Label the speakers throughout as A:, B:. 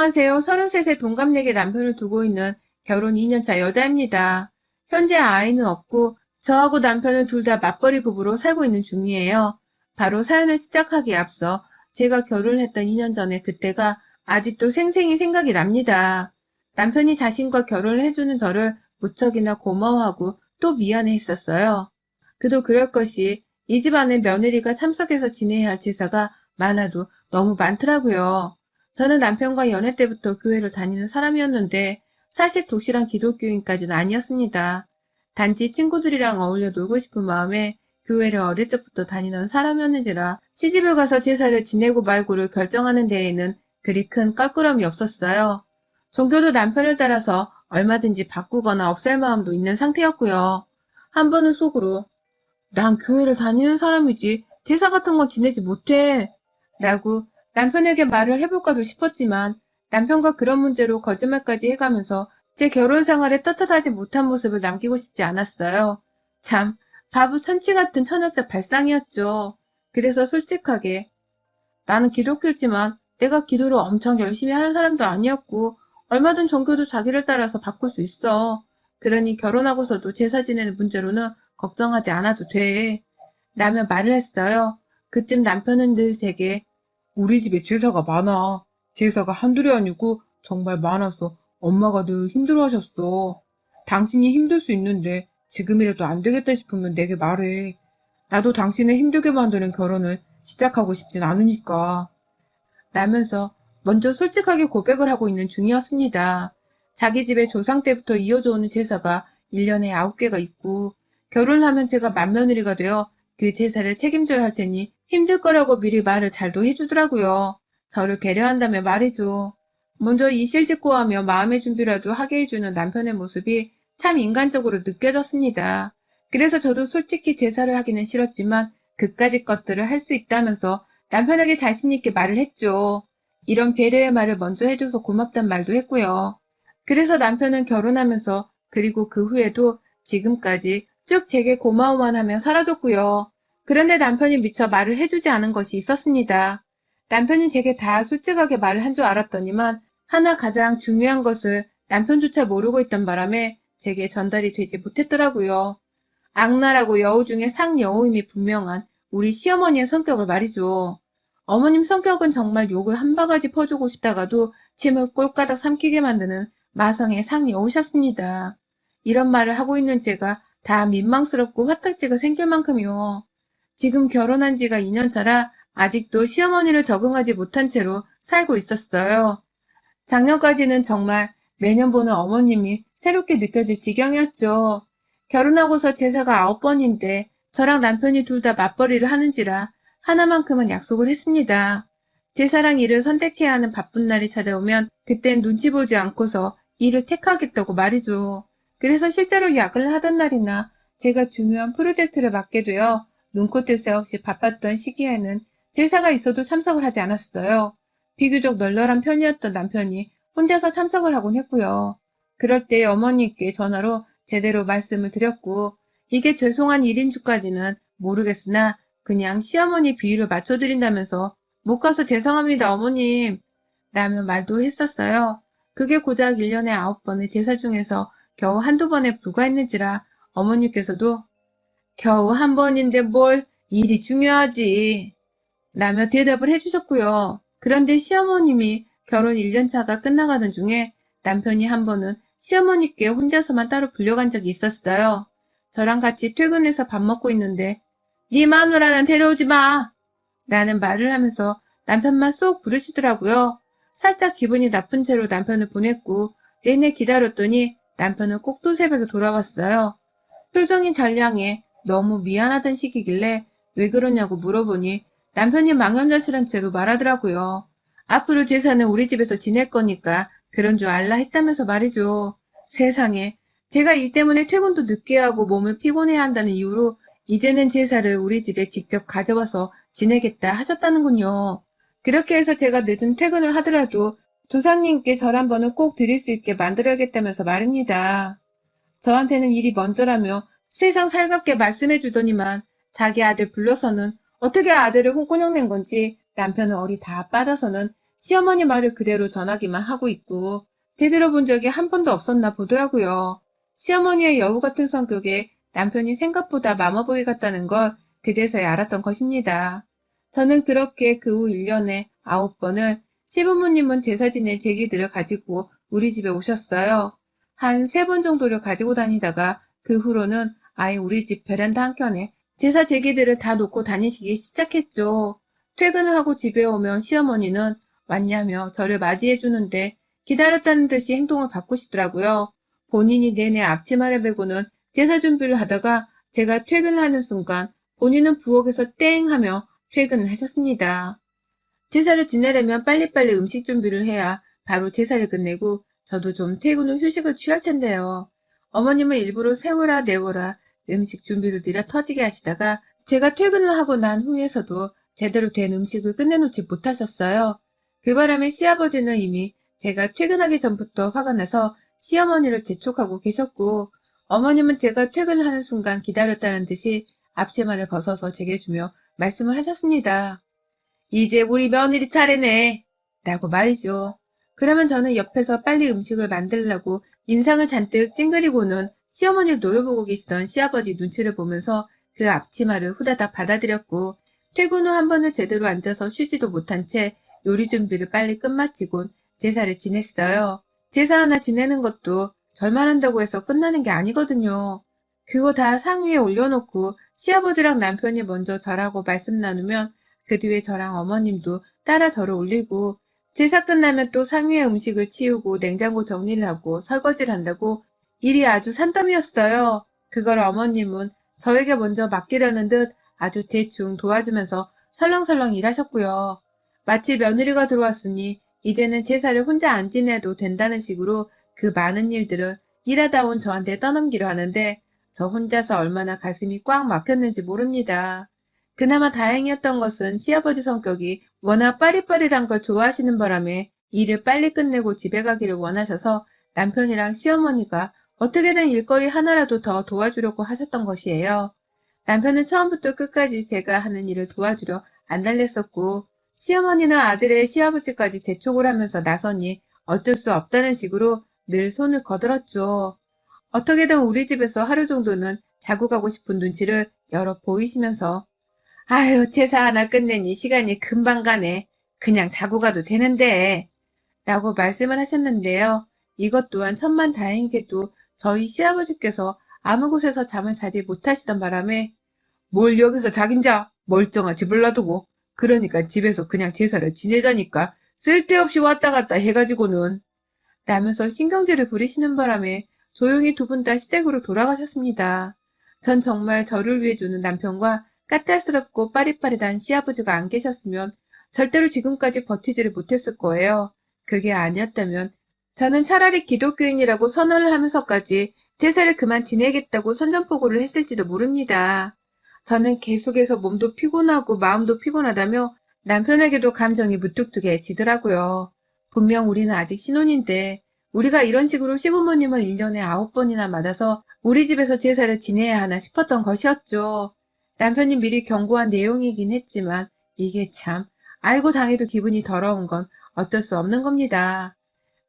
A: 안녕하세요. 33세 동갑내기 남편을 두고 있는 결혼 2년차 여자입니다. 현재 아이는 없고 저하고 남편은 둘 다 맞벌이 부부로 살고 있는 중이에요. 바로 사연을 시작하기에 앞서 제가 결혼을 했던 2년 전에 그때가 아직도 생생히 생각이 납니다. 남편이 자신과 결혼을 해주는 저를 무척이나 고마워하고 또 미안해 했었어요. 그도 그럴 것이 이 집안에 며느리가 참석해서 지내야 할 제사가 많아도 너무 많더라고요. 저는 남편과 연애 때부터 교회를 다니는 사람이었는데 사실 독실한 기독교인까지는 아니었습니다. 단지 친구들이랑 어울려 놀고 싶은 마음에 교회를 어릴 적부터 다니던 사람이었는지라 시집을 가서 제사를 지내고 말고를 결정하는 데에는 그리 큰 껄끄럼이 없었어요. 종교도 남편을 따라서 얼마든지 바꾸거나 없앨 마음도 있는 상태였고요. 한 번은 속으로 난 교회를 다니는 사람이지 제사 같은 건 지내지 못해 라고 남편에게 말을 해볼까도 싶었지만 남편과 그런 문제로 거짓말까지 해가면서 제 결혼 생활에 떳떳하지 못한 모습을 남기고 싶지 않았어요. 참 바보 천치 같은 천하적 발상이었죠. 그래서 솔직하게 나는 기독교지만 내가 기도를 엄청 열심히 하는 사람도 아니었고 얼마든 종교도 자기를 따라서 바꿀 수 있어. 그러니 결혼하고서도 제사 지내는 문제로는 걱정하지 않아도 돼. 라며 말을 했어요. 그쯤 남편은 늘 제게 우리 집에 제사가 많아. 제사가 한둘이 아니고 정말 많아서 엄마가 늘 힘들어하셨어. 당신이 힘들 수 있는데 지금이라도 안 되겠다 싶으면 내게 말해. 나도 당신을 힘들게 만드는 결혼을 시작하고 싶진 않으니까. 라면서 먼저 솔직하게 고백을 하고 있는 중이었습니다. 자기 집에 조상 때부터 이어져 오는 제사가 1년에 9개가 있고 결혼하면 제가 맏며느리가 되어 그 제사를 책임져야 할 테니 힘들 거라고 미리 말을 잘도 해주더라고요. 저를 배려한다며 말이죠. 먼저 이실직고하며 마음의 준비라도 하게 해주는 남편의 모습이 참 인간적으로 느껴졌습니다. 그래서 저도 솔직히 제사를 하기는 싫었지만 그까짓 것들을 할 수 있다면서 남편에게 자신있게 말을 했죠. 이런 배려의 말을 먼저 해줘서 고맙단 말도 했고요. 그래서 남편은 결혼하면서 그리고 그 후에도 지금까지 쭉 제게 고마워만 하며 살아줬고요. 그런데 남편이 미처 말을 해주지 않은 것이 있었습니다. 남편이 제게 다 솔직하게 말을 한 줄 알았더니만 하나 가장 중요한 것을 남편조차 모르고 있던 바람에 제게 전달이 되지 못했더라고요. 악랄하고 여우 중에 상여우임이 분명한 우리 시어머니의 성격을 말이죠. 어머님 성격은 정말 욕을 한 바가지 퍼주고 싶다가도 침을 꼴까닥 삼키게 만드는 마성의 상여우셨습니다. 이런 말을 하고 있는 제가 다 민망스럽고 화딱지가 생길 만큼이요. 지금 결혼한 지가 2년 차라 아직도 시어머니를 적응하지 못한 채로 살고 있었어요. 작년까지는 정말 매년 보는 어머님이 새롭게 느껴질 지경이었죠. 결혼하고서 제사가 9번인데 저랑 남편이 둘 다 맞벌이를 하는지라 하나만큼은 약속을 했습니다. 제사랑 일을 선택해야 하는 바쁜 날이 찾아오면 그땐 눈치 보지 않고서 일을 택하겠다고 말이죠. 그래서 실제로 야근을 하던 날이나 제가 중요한 프로젝트를 맡게 되어 눈코 뜰 새 없이 바빴던 시기에는 제사가 있어도 참석을 하지 않았어요. 비교적 널널한 편이었던 남편이 혼자서 참석을 하곤 했고요. 그럴 때 어머니께 전화로 제대로 말씀을 드렸고 이게 죄송한 일인 줄까지는 모르겠으나 그냥 시어머니 비위를 맞춰드린다면서 못 가서 죄송합니다 어머님 라며 말도 했었어요. 그게 고작 1년에 9번의 제사 중에서 겨우 한두 번에 불과했는지라 어머니께서도 겨우 한 번인데 뭘 일이 중요하지 라며 대답을 해주셨고요. 그런데 시어머님이 결혼 1년 차가 끝나가던 중에 남편이 한 번은 시어머니께 혼자서만 따로 불려간 적이 있었어요. 저랑 같이 퇴근해서 밥 먹고 있는데 네 마누라는 데려오지 마! 라는 말을 하면서 남편만 쏙 부르시더라고요. 살짝 기분이 나쁜 채로 남편을 보냈고 내내 기다렸더니 남편은 꼭 또 새벽에 돌아왔어요. 표정이 잘량해 너무 미안하던 시기길래 왜 그러냐고 물어보니 남편이 망연자실한 채로 말하더라고요. 앞으로 제사는 우리 집에서 지낼 거니까 그런 줄 알라 했다면서 말이죠. 세상에 제가 일 때문에 퇴근도 늦게 하고 몸을 피곤해야 한다는 이유로 이제는 제사를 우리 집에 직접 가져와서 지내겠다 하셨다는군요. 그렇게 해서 제가 늦은 퇴근을 하더라도 조상님께 절 한 번은 꼭 드릴 수 있게 만들어야겠다면서 말입니다. 저한테는 일이 먼저라며 세상 살갑게 말씀해 주더니만 자기 아들 불러서는 어떻게 아들을 홍군형 낸 건지 남편은 얼이 다 빠져서는 시어머니 말을 그대로 전하기만 하고 있고 제대로 본 적이 한 번도 없었나 보더라고요. 시어머니의 여우 같은 성격에 남편이 생각보다 마마보이 같다는 걸 그제서야 알았던 것입니다. 저는 그렇게 그 후 1년에 9번을 시부모님은 제사 지낼 제기들을 가지고 우리 집에 오셨어요. 한 3번 정도를 가지고 다니다가 그 후로는 아예 우리 집 베란다 한켠에 제사 제기들을 다 놓고 다니시기 시작했죠. 퇴근을 하고 집에 오면 시어머니는 왔냐며 저를 맞이해 주는데 기다렸다는 듯이 행동을 바꾸시더라고요. 본인이 내내 앞치마를 메고는 제사 준비를 하다가 제가 퇴근을 하는 순간 본인은 부엌에서 땡 하며 퇴근을 하셨습니다. 제사를 지내려면 빨리빨리 음식 준비를 해야 바로 제사를 끝내고 저도 좀 퇴근 후 휴식을 취할 텐데요. 어머님은 일부러 세워라 내워라 음식 준비를 느려 터지게 하시다가 제가 퇴근을 하고 난 후에서도 제대로 된 음식을 끝내놓지 못하셨어요. 그 바람에 시아버지는 이미 제가 퇴근하기 전부터 화가 나서 시어머니를 재촉하고 계셨고 어머님은 제가 퇴근하는 순간 기다렸다는 듯이 앞치마를 벗어서 제게 주며 말씀을 하셨습니다. 이제 우리 며느리 차례네. 라고 말이죠. 그러면 저는 옆에서 빨리 음식을 만들려고 인상을 잔뜩 찡그리고는 시어머니를 노려보고 계시던 시아버지 눈치를 보면서 그 앞치마를 후다닥 받아들였고 퇴근 후 한 번은 제대로 앉아서 쉬지도 못한 채 요리 준비를 빨리 끝마치곤 제사를 지냈어요. 제사 하나 지내는 것도 절만 한다고 해서 끝나는 게 아니거든요. 그거 다 상위에 올려놓고 시아버지랑 남편이 먼저 절하고 말씀 나누면 그 뒤에 저랑 어머님도 따라 절을 올리고 제사 끝나면 또 상위에 음식을 치우고 냉장고 정리를 하고 설거지를 한다고 일이 아주 산더미였어요. 그걸 어머님은 저에게 먼저 맡기려는 듯 아주 대충 도와주면서 설렁설렁 일하셨고요. 마치 며느리가 들어왔으니 이제는 제사를 혼자 안 지내도 된다는 식으로 그 많은 일들을 일하다 온 저한테 떠넘기려 하는데 저 혼자서 얼마나 가슴이 꽉 막혔는지 모릅니다. 그나마 다행이었던 것은 시아버지 성격이 워낙 빠릿빠릿한 걸 좋아하시는 바람에 일을 빨리 끝내고 집에 가기를 원하셔서 남편이랑 시어머니가 어떻게든 일거리 하나라도 더 도와주려고 하셨던 것이에요. 남편은 처음부터 끝까지 제가 하는 일을 도와주려 안달냈었고 시어머니는 아들의 시아버지까지 재촉을 하면서 나서니 어쩔 수 없다는 식으로 늘 손을 거들었죠. 어떻게든 우리 집에서 하루 정도는 자고 가고 싶은 눈치를 여러 보이시면서 아유, 제사 하나 끝내니 시간이 금방 가네. 그냥 자고 가도 되는데. 라고 말씀을 하셨는데요. 이것 또한 천만다행이게도 저희 시아버지께서 아무 곳에서 잠을 자지 못하시던 바람에 뭘 여기서 자긴 자. 멀쩡한 집을 놔두고. 그러니까 집에서 그냥 제사를 지내자니까 쓸데없이 왔다 갔다 해가지고는 라면서 신경질을 부리시는 바람에 조용히 두 분 다 시댁으로 돌아가셨습니다. 전 정말 저를 위해 주는 남편과 까탈스럽고 빠릿빠릿한 시아버지가 안 계셨으면 절대로 지금까지 버티지를 못했을 거예요. 그게 아니었다면 저는 차라리 기독교인이라고 선언을 하면서까지 제사를 그만 지내겠다고 선전포고를 했을지도 모릅니다. 저는 계속해서 몸도 피곤하고 마음도 피곤하다며 남편에게도 감정이 무뚝뚝해지더라고요. 분명 우리는 아직 신혼인데 우리가 이런 식으로 시부모님을 1년에 9번이나 맞아서 우리 집에서 제사를 지내야 하나 싶었던 것이었죠. 남편이 미리 경고한 내용이긴 했지만 이게 참 알고 당해도 기분이 더러운 건 어쩔 수 없는 겁니다.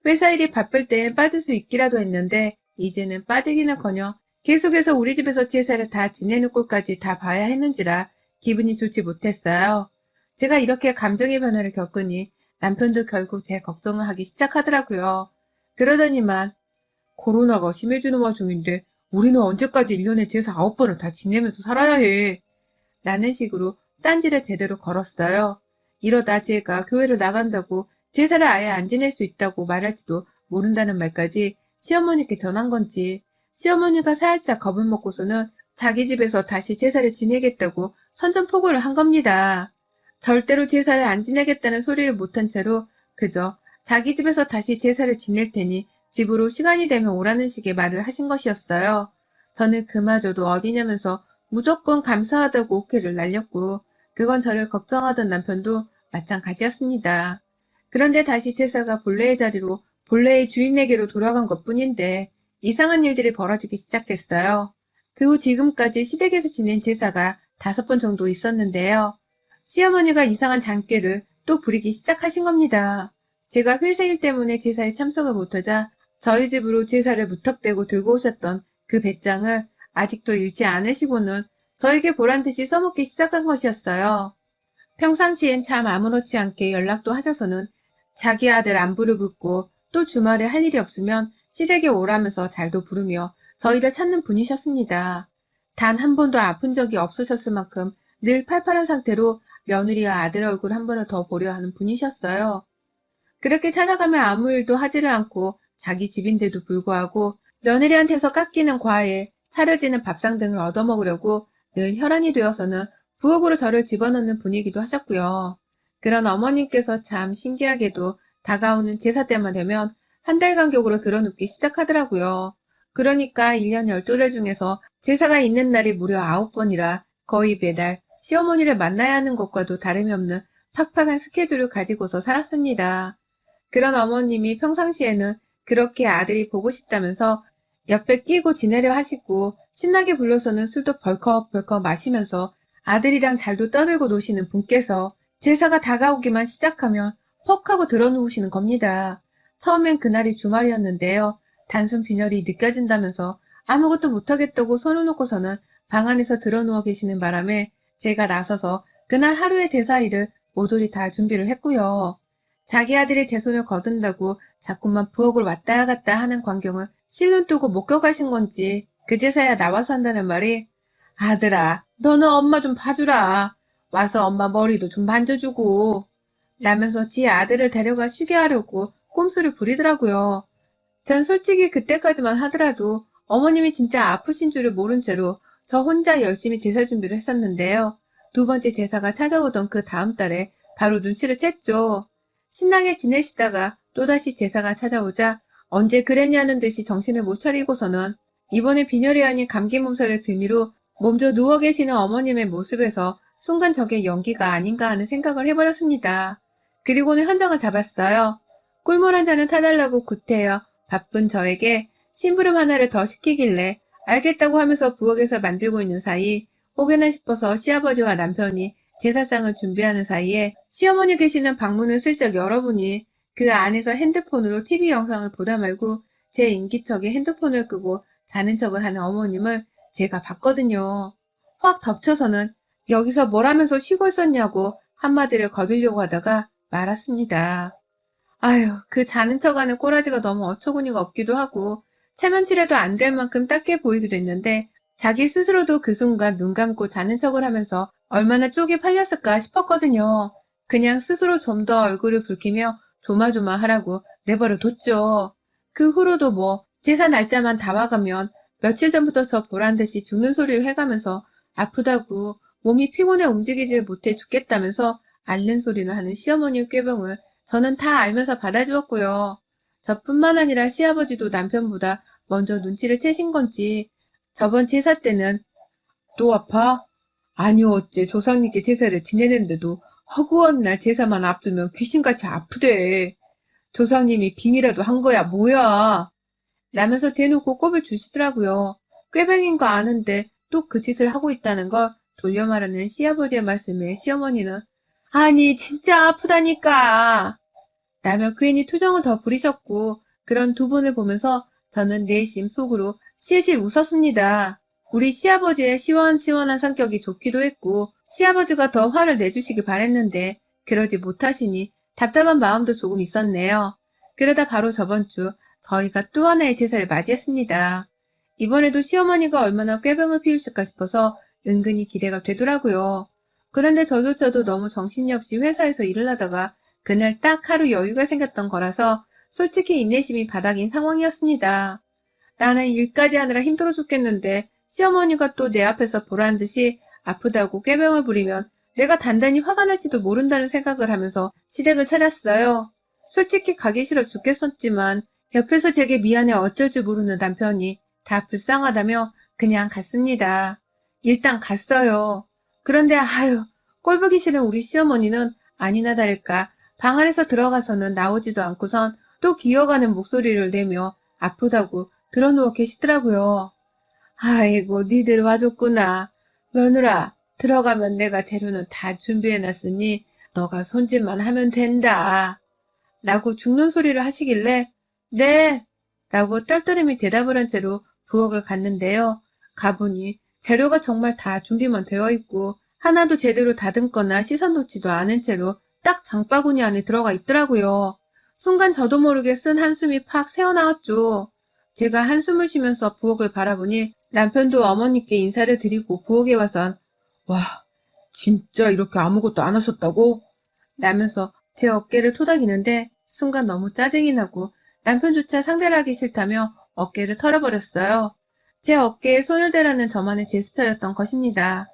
A: 회사 일이 바쁠 땐 빠질 수 있기라도 했는데 이제는 빠지기는커녕 계속해서 우리 집에서 제사를 다 지내는 꼴까지 다 봐야 했는지라 기분이 좋지 못했어요. 제가 이렇게 감정의 변화를 겪으니 남편도 결국 제 걱정을 하기 시작하더라고요. 그러더니만 코로나가 심해지는 와중인데 우리는 언제까지 1년에 제사 9번을 다 지내면서 살아야 해. 라는 식으로 딴지를 제대로 걸었어요. 이러다 제가 교회를 나간다고 제사를 아예 안 지낼 수 있다고 말할지도 모른다는 말까지 시어머니께 전한 건지 시어머니가 살짝 겁을 먹고서는 자기 집에서 다시 제사를 지내겠다고 선전포고를 한 겁니다. 절대로 제사를 안 지내겠다는 소리를 못한 채로 그저 자기 집에서 다시 제사를 지낼 테니 집으로 시간이 되면 오라는 식의 말을 하신 것이었어요. 저는 그마저도 어디냐면서 무조건 감사하다고 오케이를 날렸고 그건 저를 걱정하던 남편도 마찬가지였습니다. 그런데 다시 제사가 본래의 자리로 본래의 주인에게로 돌아간 것뿐인데 이상한 일들이 벌어지기 시작했어요. 그 후 지금까지 시댁에서 지낸 제사가 5번 정도 있었는데요. 시어머니가 이상한 장깨를 또 부리기 시작하신 겁니다. 제가 회사 일 때문에 제사에 참석을 못하자 저희 집으로 제사를 무턱대고 들고 오셨던 그 배짱을 아직도 잃지 않으시고는 저에게 보란듯이 써먹기 시작한 것이었어요. 평상시엔 참 아무렇지 않게 연락도 하셔서는 자기 아들 안부를 묻고 또 주말에 할 일이 없으면 시댁에 오라면서 잘도 부르며 저희를 찾는 분이셨습니다. 단 한 번도 아픈 적이 없으셨을 만큼 늘 팔팔한 상태로 며느리와 아들 얼굴 한 번을 더 보려 하는 분이셨어요. 그렇게 찾아가면 아무 일도 하지를 않고 자기 집인데도 불구하고 며느리한테서 깎이는 과일, 차려지는 밥상 등을 얻어먹으려고 늘 혈안이 되어서는 부엌으로 저를 집어넣는 분이기도 하셨고요. 그런 어머님께서 참 신기하게도 다가오는 제사 때만 되면 한 달 간격으로 들어눕기 시작하더라고요. 그러니까 1년 12달 중에서 제사가 있는 날이 무려 9번이라 거의 매달 시어머니를 만나야 하는 것과도 다름이 없는 팍팍한 스케줄을 가지고서 살았습니다. 그런 어머님이 평상시에는 그렇게 아들이 보고 싶다면서 옆에 끼고 지내려 하시고 신나게 불러서는 술도 벌컥벌컥 마시면서 아들이랑 잘도 떠들고 노시는 분께서 제사가 다가오기만 시작하면 퍽 하고 들어누우시는 겁니다. 처음엔 그날이 주말이었는데요. 단순 빈혈이 느껴진다면서 아무것도 못하겠다고 손을 놓고서는 방 안에서 들어누워 계시는 바람에 제가 나서서 그날 하루의 제사 일을 모조리 다 준비를 했고요. 자기 아들이 제 손을 거둔다고 자꾸만 부엌을 왔다 갔다 하는 광경을 실눈 뜨고 목격하신 건지 그제서야 나와서 한다는 말이 아들아, 너는 엄마 좀 봐주라. 와서 엄마 머리도 좀 만져주고 라면서 지 아들을 데려가 쉬게 하려고 꼼수를 부리더라고요. 전 솔직히 그때까지만 하더라도 어머님이 진짜 아프신 줄을 모른 채로 저 혼자 열심히 제사 준비를 했었는데요. 두 번째 제사가 찾아오던 그 다음 달에 바로 눈치를 챘죠. 신나게 지내시다가 또다시 제사가 찾아오자 언제 그랬냐는 듯이 정신을 못 차리고서는 이번에 빈혈이 아닌 감기 몸살을 빌미로 몸져 누워 계시는 어머님의 모습에서 순간 저게 연기가 아닌가 하는 생각을 해버렸습니다. 그리고는 현장을 잡았어요. 꿀물 한 잔을 타달라고 구태여 바쁜 저에게 심부름 하나를 더 시키길래 알겠다고 하면서 부엌에서 만들고 있는 사이 혹여나 싶어서 시아버지와 남편이 제사상을 준비하는 사이에 시어머니 계시는 방문을 슬쩍 열어보니 그 안에서 핸드폰으로 TV 영상을 보다 말고 제 인기척에 핸드폰을 끄고 자는 척을 하는 어머님을 제가 봤거든요. 확 덮쳐서는 여기서 뭘 하면서 쉬고 있었냐고 한마디를 거두려고 하다가 말았습니다. 아휴, 그 자는 척하는 꼬라지가 너무 어처구니가 없기도 하고 체면치레도 안 될 만큼 딱해 보이기도 했는데 자기 스스로도 그 순간 눈 감고 자는 척을 하면서 얼마나 쪽이 팔렸을까 싶었거든요. 그냥 스스로 좀 더 얼굴을 붉히며 조마조마하라고 내버려 뒀죠. 그 후로도 뭐 제사 날짜만 다 와가면 며칠 전부터 저 보란듯이 죽는 소리를 해가면서 아프다고 몸이 피곤해 움직이질 못해 죽겠다면서 앓는 소리를 하는 시어머니의 꾀병을 저는 다 알면서 받아주었고요. 저뿐만 아니라 시아버지도 남편보다 먼저 눈치를 채신 건지 저번 제사 때는 또 아파? 아니요, 어째 조상님께 제사를 지내는데도 허구한 날 제사만 앞두면 귀신같이 아프대. 조상님이 빙이라도 한 거야, 뭐야? 라면서 대놓고 꼽을 주시더라고요. 꾀병인 거 아는데 또 그 짓을 하고 있다는 걸 돌려 말하는 시아버지의 말씀에 시어머니는 아니 진짜 아프다니까 라며 괜히 투정을 더 부리셨고 그런 두 분을 보면서 저는 내심 속으로 실실 웃었습니다. 우리 시아버지의 시원시원한 성격이 좋기도 했고 시아버지가 더 화를 내주시기 바랬는데 그러지 못하시니 답답한 마음도 조금 있었네요. 그러다 바로 저번 주 저희가 또 하나의 제사를 맞이했습니다. 이번에도 시어머니가 얼마나 꾀병을 피우실까 싶어서 은근히 기대가 되더라고요. 그런데 저조차도 너무 정신이 없이 회사에서 일을 하다가 그날 딱 하루 여유가 생겼던 거라서 솔직히 인내심이 바닥인 상황이었습니다. 나는 일까지 하느라 힘들어 죽겠는데 시어머니가 또 내 앞에서 보란 듯이 아프다고 꾀병을 부리면 내가 단단히 화가 날지도 모른다는 생각을 하면서 시댁을 찾았어요. 솔직히 가기 싫어 죽겠었지만 옆에서 제게 미안해 어쩔 줄 모르는 남편이 다 불쌍하다며 그냥 갔습니다. 일단 갔어요. 그런데 아유 꼴보기 싫은 우리 시어머니는 아니나 다를까 방 안에서 들어가서는 나오지도 않고선 또 기어가는 목소리를 내며 아프다고 들어누워 계시더라고요. 아이고 니들 와줬구나. 며느라 들어가면 내가 재료는 다 준비해놨으니 너가 손짓만 하면 된다. 라고 죽는 소리를 하시길래 네! 라고 떨떠름이 대답을 한 채로 부엌을 갔는데요. 가보니 재료가 정말 다 준비만 되어 있고 하나도 제대로 다듬거나 씻어놓지도 않은 채로 딱 장바구니 안에 들어가 있더라고요. 순간 저도 모르게 쓴 한숨이 팍 새어나왔죠. 제가 한숨을 쉬면서 부엌을 바라보니 남편도 어머니께 인사를 드리고 부엌에 와선 와, 진짜 이렇게 아무것도 안 하셨다고? 라면서 제 어깨를 토닥이는데 순간 너무 짜증이 나고 남편조차 상대를 하기 싫다며 어깨를 털어버렸어요. 제 어깨에 손을 대라는 저만의 제스처였던 것입니다.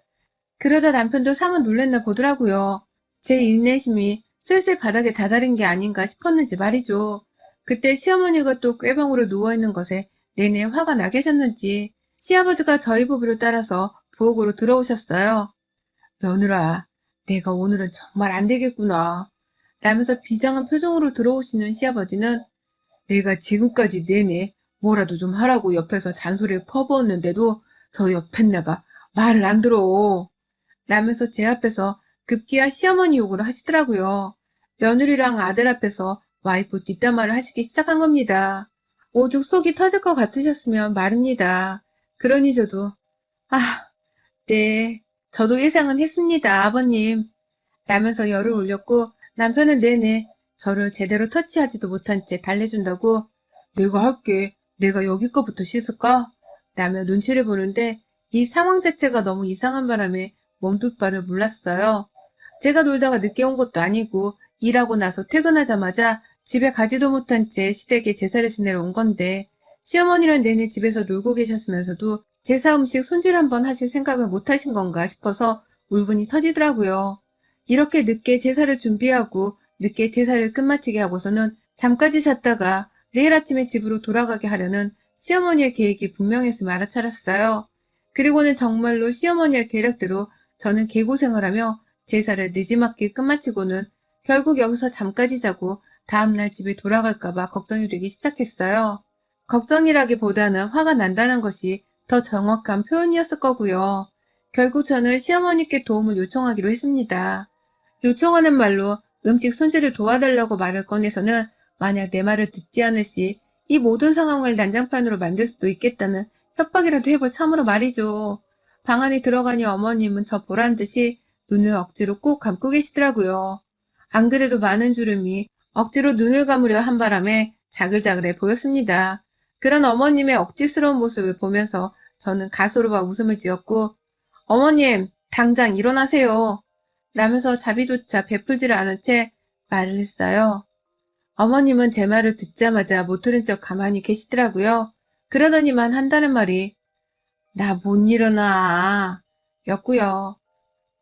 A: 그러자 남편도 사뭇 놀랬나 보더라고요. 제 인내심이 슬슬 바닥에 다다른 게 아닌가 싶었는지 말이죠. 그때 시어머니가 또 꾀병으로 누워있는 것에 내내 화가 나 계셨는지 시아버지가 저희 부부를 따라서 부엌으로 들어오셨어요. 며느라, 내가 오늘은 정말 안 되겠구나. 라면서 비장한 표정으로 들어오시는 시아버지는 내가 지금까지 내내 뭐라도 좀 하라고 옆에서 잔소리를 퍼부었는데도 저 옆엔 내가 말을 안 들어. 라면서 제 앞에서 급기야 시어머니 욕을 하시더라고요. 며느리랑 아들 앞에서 와이프 뒷담화를 하시기 시작한 겁니다. 오죽 속이 터질 것 같으셨으면 말입니다. 그러니 저도 네, 저도 예상은 했습니다, 아버님. 라면서 열을 올렸고 남편은 내내 저를 제대로 터치하지도 못한 채 달래준다고 내가 할게. 내가 여기 거부터 씻을까? 라며 눈치를 보는데 이 상황 자체가 너무 이상한 바람에 몸둘 바를 몰랐어요. 제가 놀다가 늦게 온 것도 아니고 일하고 나서 퇴근하자마자 집에 가지도 못한 채 시댁에 제사를 지내러 온 건데 시어머니는 내내 집에서 놀고 계셨으면서도 제사 음식 손질 한번 하실 생각을 못 하신 건가 싶어서 울분이 터지더라고요. 이렇게 늦게 제사를 준비하고 늦게 제사를 끝마치게 하고서는 잠까지 잤다가 내일 아침에 집으로 돌아가게 하려는 시어머니의 계획이 분명했음을 알아차렸어요. 그리고는 정말로 시어머니의 계략대로 저는 개고생을 하며 제사를 늦지막히 끝마치고는 결국 여기서 잠까지 자고 다음날 집에 돌아갈까봐 걱정이 되기 시작했어요. 걱정이라기보다는 화가 난다는 것이 더 정확한 표현이었을 거고요. 결국 저는 시어머니께 도움을 요청하기로 했습니다. 요청하는 말로 음식 손질을 도와달라고 말을 꺼내서는 만약 내 말을 듣지 않을 시 이 모든 상황을 난장판으로 만들 수도 있겠다는 협박이라도 해볼 참으로 말이죠. 방 안에 들어가니 어머님은 저 보란 듯이 눈을 억지로 꼭 감고 계시더라고요. 안 그래도 많은 주름이 억지로 눈을 감으려 한 바람에 자글자글해 보였습니다. 그런 어머님의 억지스러운 모습을 보면서 저는 가소로와 웃음을 지었고 어머님, 당장 일어나세요. 라면서 자비조차 베풀지를 않은 채 말을 했어요. 어머님은 제 말을 듣자마자 못 들은 척 가만히 계시더라고요. 그러더니만 한다는 말이 나 못 일어나 였고요.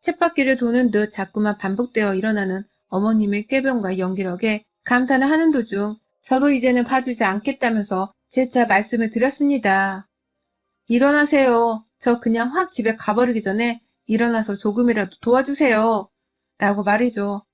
A: 쳇바퀴를 도는 듯 자꾸만 반복되어 일어나는 어머님의 꾀병과 연기력에 감탄을 하는 도중 저도 이제는 봐주지 않겠다면서 재차 말씀을 드렸습니다. 일어나세요. 저 그냥 확 집에 가버리기 전에 일어나서 조금이라도 도와주세요. 라고 말이죠.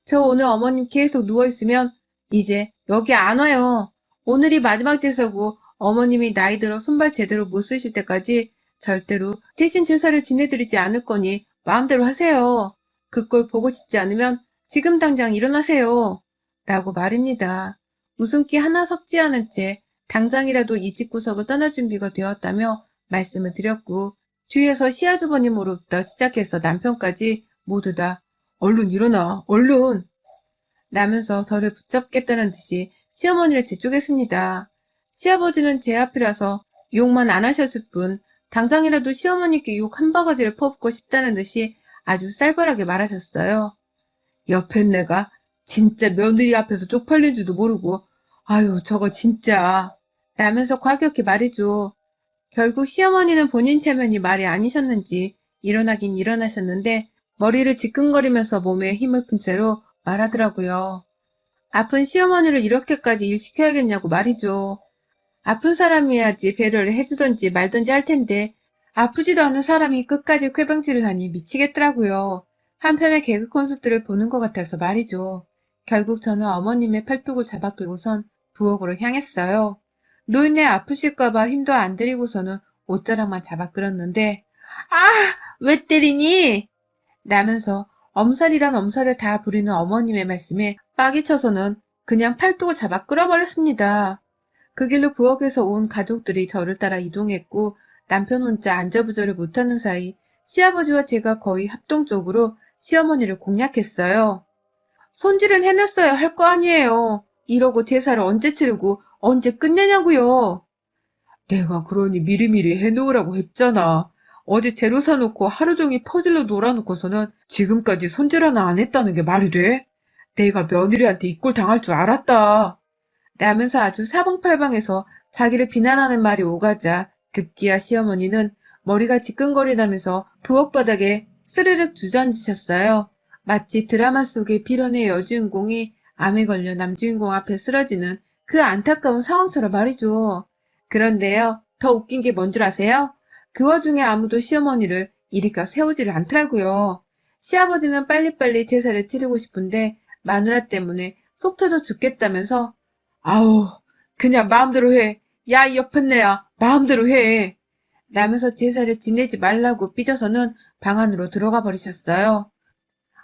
A: 저 오늘 어머님 계속 누워있으면 이제 여기 안 와요. 오늘이 마지막 제사고 어머님이 나이 들어 손발 제대로 못 쓰실 때까지 절대로 대신 제사를 지내드리지 않을 거니 마음대로 하세요. 그 꼴 보고 싶지 않으면 지금 당장 일어나세요. 라고 말입니다. 웃음기 하나 섞지 않은 채 당장이라도 이 집구석을 떠날 준비가 되었다며 말씀을 드렸고 뒤에서 시아주버님으로부터 시작해서 남편까지 모두 다 얼른 일어나, 얼른! 라면서 저를 붙잡겠다는 듯이 시어머니를 재촉했습니다. 시아버지는 제 앞이라서 욕만 안 하셨을 뿐 당장이라도 시어머니께 욕 한 바가지를 퍼붓고 싶다는 듯이 아주 쌀벌하게 말하셨어요. 옆엔 내가 진짜 며느리 앞에서 쪽팔린 줄도 모르고 아유 저거 진짜 라면서 과격히 말이죠. 결국 시어머니는 본인 체면이 말이 아니셨는지 일어나긴 일어나셨는데 머리를 지끈거리면서 몸에 힘을 푼 채로 말하더라고요. 아픈 시어머니를 이렇게까지 일시켜야겠냐고 말이죠. 아픈 사람이야지 배려를 해주던지 말던지 할 텐데 아프지도 않은 사람이 끝까지 쾌병질을 하니 미치겠더라고요. 한편의 개그 콘서트를 보는 것 같아서 말이죠. 결국 저는 어머님의 팔뚝을 잡아끌고선 부엌으로 향했어요. 노인네 아프실까봐 힘도 안 들이고서는 옷자락만 잡아 끌었는데 아! 왜 때리니? 라면서 엄살이란 엄살을 다 부리는 어머님의 말씀에 빡이 쳐서는 그냥 팔뚝을 잡아 끌어버렸습니다. 그 길로 부엌에서 온 가족들이 저를 따라 이동했고 남편 혼자 안절부절을 못하는 사이 시아버지와 제가 거의 합동적으로 시어머니를 공략했어요. 손질은 해냈어야 할 거 아니에요. 이러고 제사를 언제 치르고 언제 끝내냐고요. 내가 그러니 미리미리 해놓으라고 했잖아. 어제 재료 사놓고 하루 종일 퍼즐로 놀아놓고서는 지금까지 손질 하나 안 했다는 게 말이 돼? 내가 며느리한테 이꼴 당할 줄 알았다. 라면서 아주 사방팔방에서 자기를 비난하는 말이 오가자 급기야 시어머니는 머리가 지끈거리다면서 부엌 바닥에 스르륵 주저앉으셨어요. 마치 드라마 속의 빌런의 여주인공이 암에 걸려 남주인공 앞에 쓰러지는 그 안타까운 상황처럼 말이죠. 그런데요, 더 웃긴 게 뭔 줄 아세요? 그 와중에 아무도 시어머니를 이리가 세우지를 않더라고요. 시아버지는 빨리빨리 제사를 치르고 싶은데 마누라 때문에 속 터져 죽겠다면서 아우, 그냥 마음대로 해. 야, 이 옆은네야, 마음대로 해. 라면서 제사를 지내지 말라고 삐져서는 방 안으로 들어가 버리셨어요.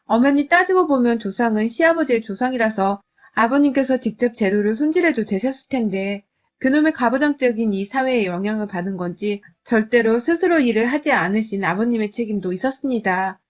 A: 엄연히 따지고 보면 조상은 시아버지의 조상이라서 아버님께서 직접 재료를 손질해도 되셨을 텐데 그놈의 가부장적인 이 사회의 영향을 받은 건지 절대로 스스로 일을 하지 않으신 아버님의 책임도 있었습니다.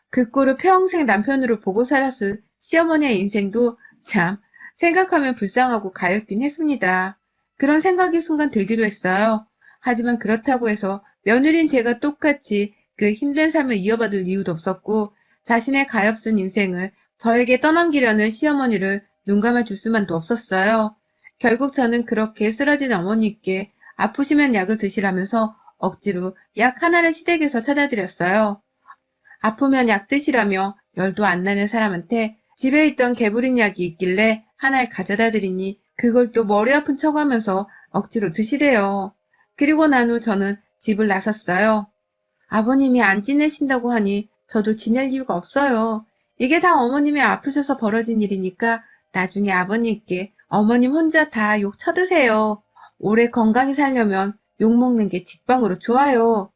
A: 그 꼴을 평생 남편으로 보고 살았을 시어머니의 인생도 참 생각하면 불쌍하고 가엾긴 했습니다. 그런 생각이 순간 들기도 했어요. 하지만 그렇다고 해서 며느리인 제가 똑같이 그 힘든 삶을 이어받을 이유도 없었고 자신의 가엾은 인생을 저에게 떠넘기려는 시어머니를 눈감아 줄 수만도 없었어요. 결국 저는 그렇게 쓰러진 어머니께 아프시면 약을 드시라면서 억지로 약 하나를 시댁에서 찾아드렸어요. 아프면 약 드시라며 열도 안 나는 사람한테 집에 있던 개부린 약이 있길래 하나를 가져다 드리니 그걸 또 머리 아픈 척하면서 억지로 드시래요. 그리고 난 후 저는 집을 나섰어요. 아버님이 안 지내신다고 하니 저도 지낼 이유가 없어요. 이게 다 어머님이 아프셔서 벌어진 일이니까 나중에 아버님께 어머님 혼자 다 욕 쳐드세요. 오래 건강히 살려면 욕 먹는 게 직방으로 좋아요.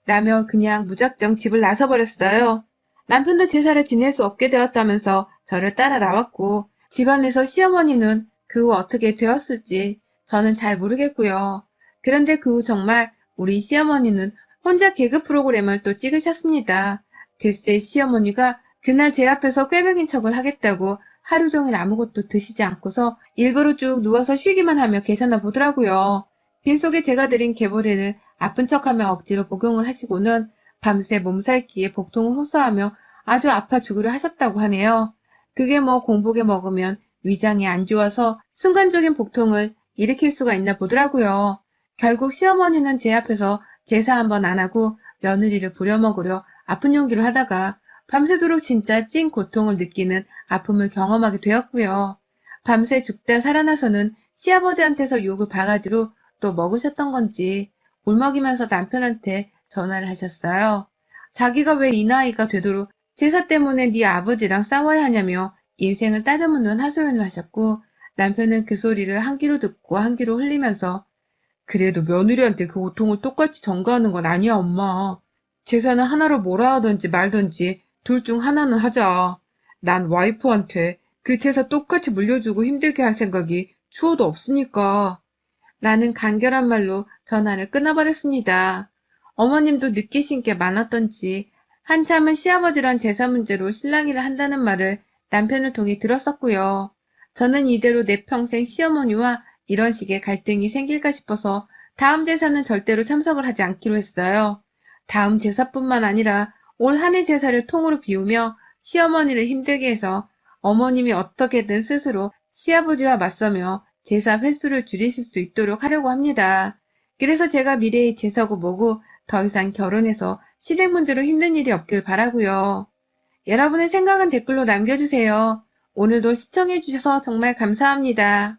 A: 라며 그냥 무작정 집을 나서버렸어요. 남편도 제사를 지낼 수 없게 되었다면서 저를 따라 나왔고 집안에서 시어머니는 그 후 어떻게 되었을지 저는 잘 모르겠고요. 그런데 그 후 정말 우리 시어머니는 혼자 개그 프로그램을 또 찍으셨습니다. 글쎄 시어머니가 그날 제 앞에서 꾀병인 척을 하겠다고 하루 종일 아무것도 드시지 않고서 일부러 쭉 누워서 쉬기만 하며 계셨나 보더라고요. 빈속에 제가 드린 개보리를 아픈 척하며 억지로 복용을 하시고는 밤새 몸살기에 복통을 호소하며 아주 아파 죽으려 하셨다고 하네요. 그게 뭐 공복에 먹으면 위장이 안 좋아서 순간적인 복통을 일으킬 수가 있나 보더라고요. 결국 시어머니는 제 앞에서 제사 한번 안 하고 며느리를 부려먹으려 아픈 연기를 하다가 밤새도록 진짜 찐 고통을 느끼는 아픔을 경험하게 되었고요. 밤새 죽다 살아나서는 시아버지한테서 욕을 바가지로 또 먹으셨던 건지 울먹이면서 남편한테 전화를 하셨어요. 자기가 왜 이 나이가 되도록 제사 때문에 네 아버지랑 싸워야 하냐며 인생을 따져묻는 하소연을 하셨고 남편은 그 소리를 한 귀로 듣고 한 귀로 흘리면서 그래도 며느리한테 그 고통을 똑같이 전가하는 건 아니야 엄마. 제사는 하나로 몰아 하든지 말든지 둘 중 하나는 하자. 난 와이프한테 그 제사 똑같이 물려주고 힘들게 할 생각이 추워도 없으니까. 라는 간결한 말로 전화를 끊어버렸습니다. 어머님도 느끼신 게 많았던지 한참은 시아버지랑 제사 문제로 실랑이를 한다는 말을 남편을 통해 들었었고요. 저는 이대로 내 평생 시어머니와 이런 식의 갈등이 생길까 싶어서 다음 제사는 절대로 참석을 하지 않기로 했어요. 다음 제사뿐만 아니라 올 한 해 제사를 통으로 비우며 시어머니를 힘들게 해서 어머님이 어떻게든 스스로 시아버지와 맞서며 제사 횟수를 줄이실 수 있도록 하려고 합니다. 그래서 제가 미래의 제사고 뭐고 더 이상 결혼해서 시댁 문제로 힘든 일이 없길 바라고요. 여러분의 생각은 댓글로 남겨주세요. 오늘도 시청해주셔서 정말 감사합니다.